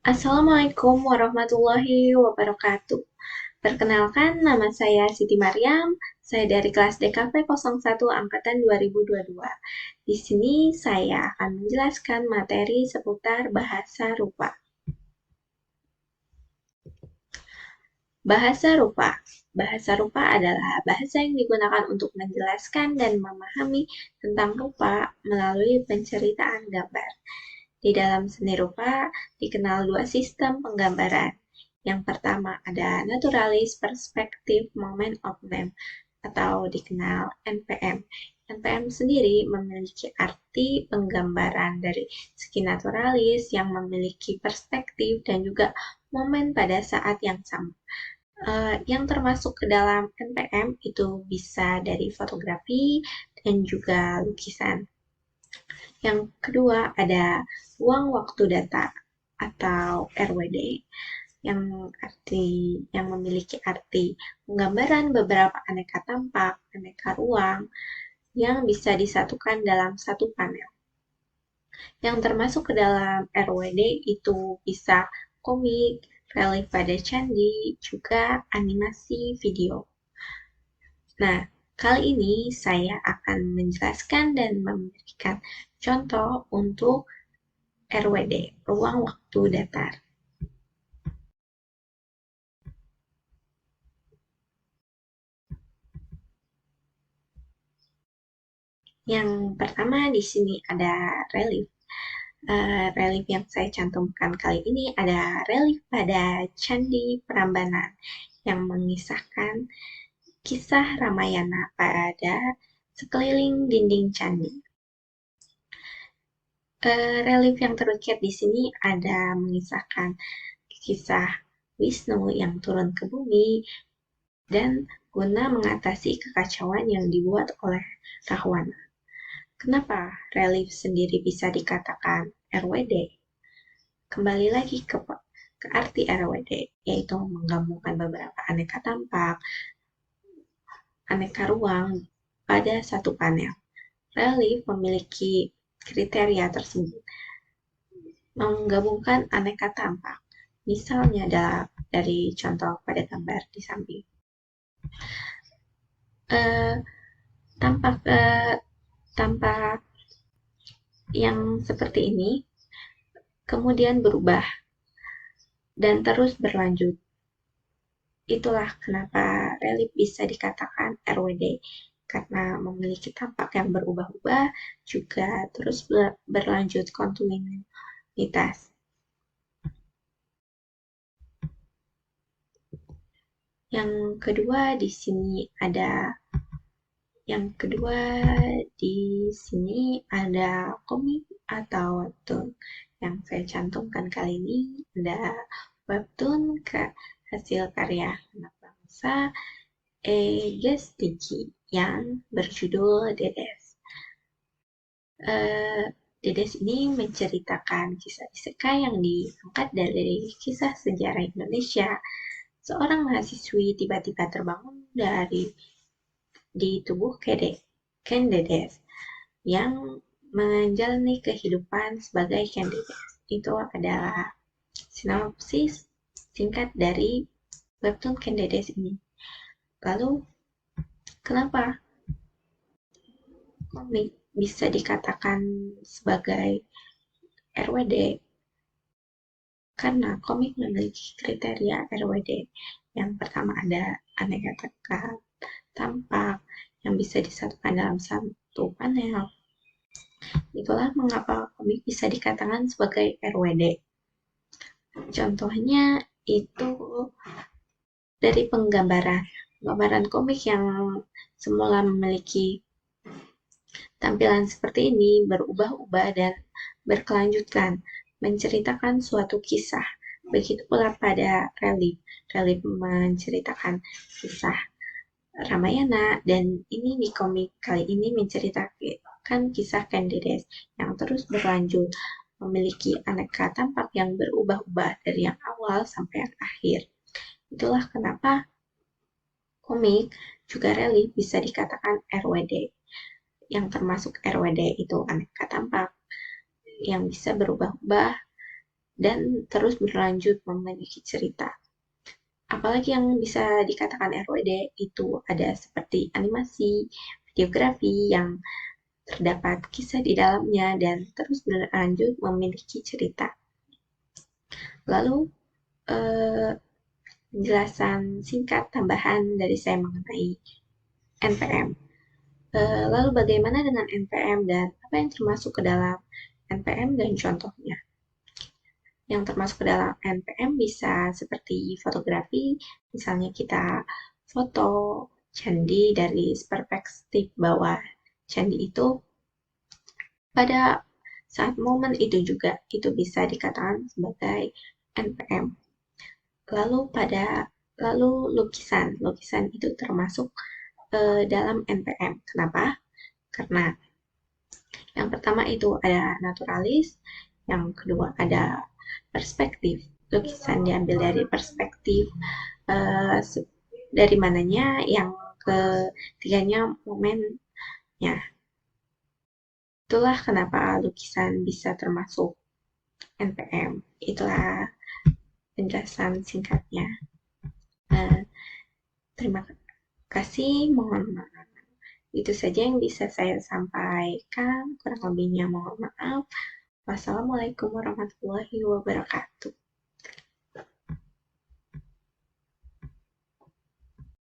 Assalamualaikum warahmatullahi wabarakatuh. Perkenalkan, nama saya Siti Maryam. Saya dari kelas DKV 01 Angkatan 2022. Di sini saya akan menjelaskan materi seputar bahasa rupa. Bahasa rupa. Bahasa rupa adalah bahasa yang digunakan untuk menjelaskan dan memahami tentang rupa melalui penceritaan gambar. Di dalam seni rupa dikenal dua sistem penggambaran. Yang pertama ada Naturalis Perspective Moment of Name atau dikenal NPM. NPM sendiri memiliki arti penggambaran dari segi naturalis yang memiliki perspektif dan juga momen pada saat yang sama. Yang termasuk ke dalam NPM itu bisa dari fotografi dan juga lukisan. Yang kedua ada ruang waktu data atau RWD yang memiliki arti penggambaran beberapa aneka tampak, aneka ruang yang bisa disatukan dalam satu panel. Yang termasuk ke dalam RWD itu bisa komik, relief pada candi, juga animasi video. Nah, kali ini saya akan menjelaskan dan memberikan contoh untuk RWD, ruang waktu datar. Yang pertama di sini ada relief. Relief yang saya cantumkan kali ini ada relief pada Candi Prambanan yang mengisahkan kisah Ramayana pada sekeliling dinding candi. Relief yang terukir di sini ada mengisahkan kisah Wisnu yang turun ke bumi dan guna mengatasi kekacauan yang dibuat oleh Rahwana. Kenapa relief sendiri bisa dikatakan RWD? Kembali lagi ke arti RWD, yaitu menggabungkan beberapa aneka tampak, aneka ruang pada satu panel. Relief memiliki kriteria tersebut, menggabungkan aneka tampak. Misalnya dari contoh pada gambar di samping. Tampak tampak yang seperti ini kemudian berubah dan terus berlanjut. Itulah kenapa relief bisa dikatakan RWD, karena memiliki tampak yang berubah-ubah juga terus berlanjut kontinuitas. Yang kedua di sini ada komik atau webtoon. Yang saya cantumkan kali ini ada webtoon hasil karya anak bangsa Gestigi yang berjudul Dedes. Dedes ini menceritakan kisah isekai yang diangkat dari kisah sejarah Indonesia. Seorang mahasiswi tiba-tiba terbangun di tubuh Ken Dedes yang menjalani kehidupan sebagai Ken Dedes. Itu adalah sinopsis singkat dari webtoon Ken Dedes ini. Lalu, kenapa komik bisa dikatakan sebagai RWD? Karena komik memiliki kriteria RWD. Yang pertama ada aneka tampak yang bisa disatukan dalam satu panel. Itulah mengapa komik bisa dikatakan sebagai RWD. Contohnya itu dari penggambaran komik yang semula memiliki tampilan seperti ini berubah-ubah dan berkelanjutan, menceritakan suatu kisah. Begitu pula pada relief. Relief menceritakan kisah Ramayana, dan ini di komik kali ini menceritakan kisah Ken Dedes yang terus berlanjut, memiliki aneka tampak yang berubah-ubah dari yang awal sampai yang akhir. Itulah kenapa komik juga relief bisa dikatakan RWD. Yang termasuk RWD itu aneka tampak yang bisa berubah-ubah dan terus berlanjut memiliki cerita. Apalagi yang bisa dikatakan RWD itu ada seperti animasi, videografi yang terdapat kisah di dalamnya dan terus berlanjut memiliki cerita. Lalu, eh, penjelasan singkat tambahan dari saya mengenai NPM. Lalu bagaimana dengan NPM dan apa yang termasuk ke dalam NPM dan contohnya? Yang termasuk ke dalam NPM bisa seperti fotografi, misalnya kita foto candi dari perspektif bawah candi itu pada saat momen itu juga itu bisa dikatakan sebagai NPM. Lalu lukisan, lukisan itu termasuk dalam NPM. Kenapa? Karena yang pertama itu ada naturalis, yang kedua ada perspektif. Lukisan diambil dari perspektif eh, dari mananya, yang ketiganya momennya. Itulah kenapa lukisan bisa termasuk NPM. Itulah penjelasan singkatnya. Eh, Terima kasih, mohon maaf. Itu saja yang bisa saya sampaikan. Kurang lebihnya mohon maaf. Wassalamualaikum warahmatullahi wabarakatuh.